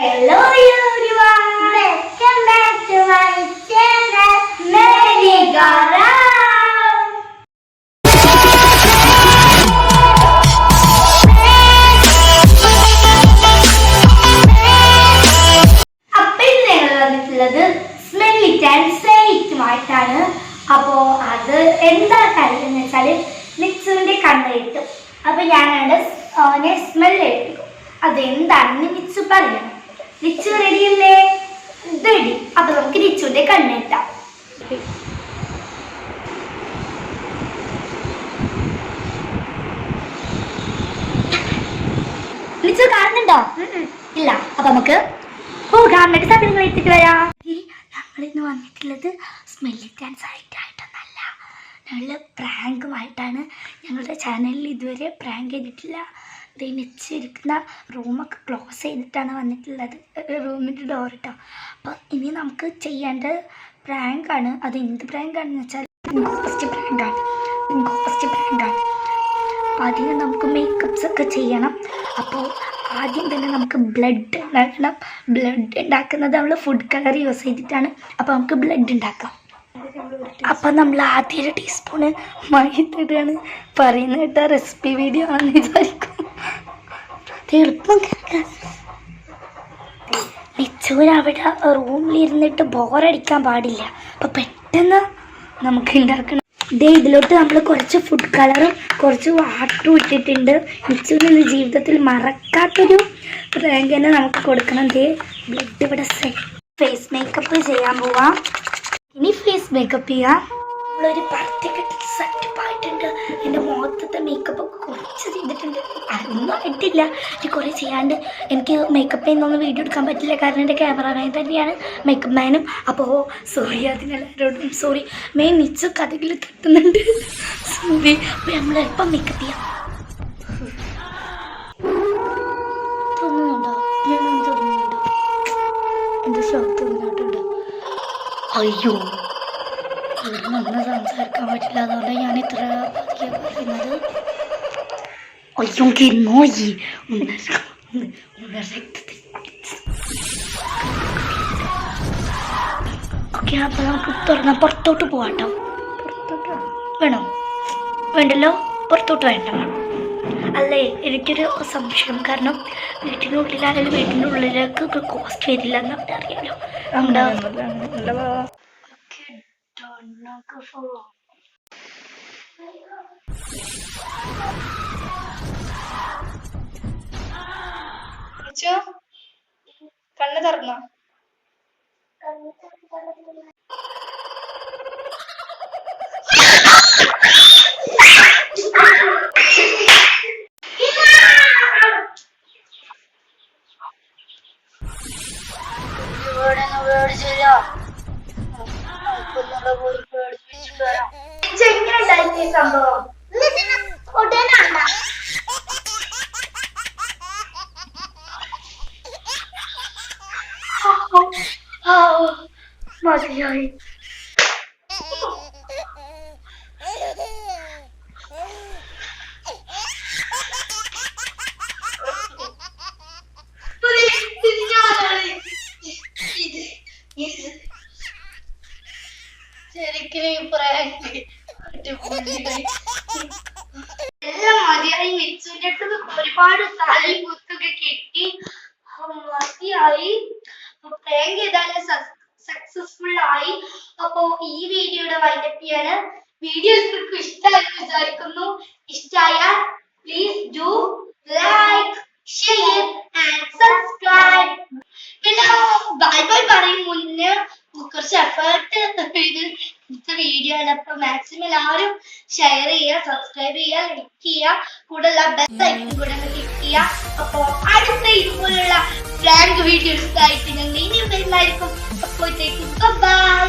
Hello everyone, welcome back to my channel Merry Go Round. അപ്പോൾ ഞങ്ങൾ വന്നിട്ടുള്ളത് smell it and say ഇറ്റുമായിട്ടാണ്. അപ്പോൾ അത് എന്താ കാര്യം എന്ന് വെച്ചാൽ മിക്സുവിൻ്റെ കണ്ണ് കിട്ടും. അപ്പോൾ ഞാനവിടെ സ്മെൽ എടുക്കും. അതെന്താണെന്ന് മിക്സു പറയണം. ലിച്ചു റെഡിയല്ലേ? റെഡി. അപ്പൊ നമുക്ക് ലിച്ചുവിന്റെ കണ്ണെട്ടാം. ലിച്ചു കാണുന്നുണ്ടോ? ഇല്ല. അപ്പൊ നമുക്ക് പോകാൻ വേണ്ടി സാധനങ്ങൾ എടുത്തിട്ട് വരാം. ഞങ്ങളിന്ന് വന്നിട്ടുള്ളത് സ്മെല്ലി ഡാൻസ് ആയിട്ടൊന്നല്ല, ഞങ്ങൾ പ്രാങ്കുമായിട്ടാണ്. ഞങ്ങളുടെ ചാനലിൽ ഇതുവരെ പ്രാങ്ക് ചെയ്തിട്ടില്ല. വെച്ചിരിക്കുന്ന റൂമൊക്കെ ക്ലോസ് ചെയ്തിട്ടാണ് വന്നിട്ടുള്ളത്, റൂമിൻ്റെ ഡോർ കേട്ടോ. അപ്പോൾ ഇനി നമുക്ക് ചെയ്യേണ്ട പ്രാങ്കാണ്. അത് എന്ത് പ്രാങ്കാണെന്ന് വെച്ചാൽ ഗോസ്റ്റ് പ്രാങ്കാണ്. അപ്പോൾ അതിന് നമുക്ക് മേക്കപ്സ് ഒക്കെ ചെയ്യണം. അപ്പോൾ ആദ്യം തന്നെ നമുക്ക് ബ്ലഡ് ഉണ്ടാക്കണം. ബ്ലഡ് ഉണ്ടാക്കുന്നത് നമ്മൾ ഫുഡ് കളർ യൂസ് ചെയ്തിട്ടാണ്. അപ്പോൾ നമുക്ക് ബ്ലഡ് ഉണ്ടാക്കാം. അപ്പം നമ്മൾ ആദ്യം 1 ടീസ്പൂണ് മൈദയാണ് പറയുന്നത് കേട്ടോ. റെസിപ്പി വീഡിയോ ആണെന്ന് വിചാരിക്കും. എളുപ്പം ലിച്ചുവിന് അവിടെ റൂമിലിരുന്നിട്ട് ബോറടിക്കാൻ പാടില്ല. അപ്പം പെട്ടെന്ന് നമുക്ക് ഉണ്ടാക്കണം. ഇതിലോട്ട് നമ്മൾ കുറച്ച് ഫുഡ് കളറും കുറച്ച് വാട്ടറും ഇട്ടിട്ടുണ്ട്. ലിച്ചുവിന് ജീവിതത്തിൽ മറക്കാത്തൊരു പ്രാങ്ക് തന്നെ നമുക്ക് കൊടുക്കണം. ബ്ലഡ് ഇവിടെ ഫേസ് മേക്കപ്പ് ചെയ്യാൻ പോവാം. ഇനി ഫേസ് മേക്കപ്പ് ചെയ്യാം. നമ്മളൊരു പർദ്ദയൊക്കെ സെറ്റപ്പ് ആയിട്ടുണ്ട്. എൻ്റെ മുഖത്തത്തെ മേക്കപ്പ് ഒക്കെ കുറച്ച് ചെയ്തിട്ടുണ്ട്. അതൊന്നും ആയിട്ടില്ല. എനിക്ക് കുറേ ചെയ്യാണ്ട്. എനിക്ക് മേക്കപ്പ് ചെയ്യുന്നൊന്നും വീഡിയോ എടുക്കാൻ പറ്റില്ല, കാരണം എൻ്റെ ക്യാമറമാൻ തന്നെയാണ് മേക്കപ്പ് മാനും. അപ്പോൾ സോറി, അതിനെല്ലാവരോടും സോറി. മെയിൻ നിച്ച് കഥകൾ കിട്ടുന്നുണ്ട്, സോറി. അപ്പോൾ നമ്മൾ എപ്പം മേക്കപ്പ് ചെയ്യാം. തോന്നുന്നുണ്ടോ? ഞാനൊന്നും തോന്നുന്നുണ്ടോ? എൻ്റെ ഷോക്ക് തോന്നിയിട്ടുണ്ട്. അയ്യോ, ഒന്നും സംസാരിക്കാൻ പറ്റില്ല, അതുകൊണ്ട് ഞാൻ ഇത്ര പതിയെ പറയുന്നത്. അയ്യോ നോയി ഓക്കെ. അപ്പൊ നമുക്ക് തുറന്നാൽ പുറത്തോട്ട് പോവാട്ടോ. പുറത്തോട്ട് വേണോ? വേണ്ടല്ലോ, പുറത്തോട്ട് വേണ്ട. അല്ലേ, എനിക്കൊരു സംശയം. കാരണം വീട്ടിനുള്ളിലായാലും വീട്ടിൻ്റെ ഉള്ളിലേക്ക് കോസ്റ്റ് വരില്ല എന്ന് അറിയാലോ. കണ്ണ് തുറന്നോ? എങ്ങനെയുണ്ടായിരുന്നു ഈ സംഭവം? മതിയായി. ശരിക്കും എല്ലാം മതിയായി. മിച്ചുവിന്റെ അടുത്ത് ഒരുപാട് തലയും കുത്തൊക്കെ കെട്ടി മതിയായി. പ്രാങ്ക് ചെയ്താലും സക്സസ്ഫുൾ ആയി. അപ്പോ ഈ വീഡിയോയുടെ വൈൻഡപ്പ് ചെയ്യാണ്. വീഡിയോ നിങ്ങൾക്ക് ഇഷ്ടമായെന്ന് വിചാരിക്കുന്നു. ഇഷ്ടമായാൽ please do like, share and subscribe. പിന്നെ ബൈ ബൈ പറയും മുന്നേ കുറച്ച് എഫേർട്ട് വീഡിയോ ആണ്. അപ്പൊ മാക്സിമം എല്ലാവരും ഷെയർ ചെയ്യുക, സബ്സ്ക്രൈബ് ചെയ്യുക, ലൈക്ക് ചെയ്യുക, കൂടെ ബെസ്റ്റ് ഐക്കൺ കൂടെ ക്ലിക്ക് ചെയ്യുക. അപ്പൊ അടുത്ത ഇതുപോലുള്ള പ്രാങ്ക് വീഡിയോസ് ആയിട്ട് ഞങ്ങൾ ഇനിയും വരുന്നതായിരിക്കും. അപ്പോഴത്തേക്കും ബൈ.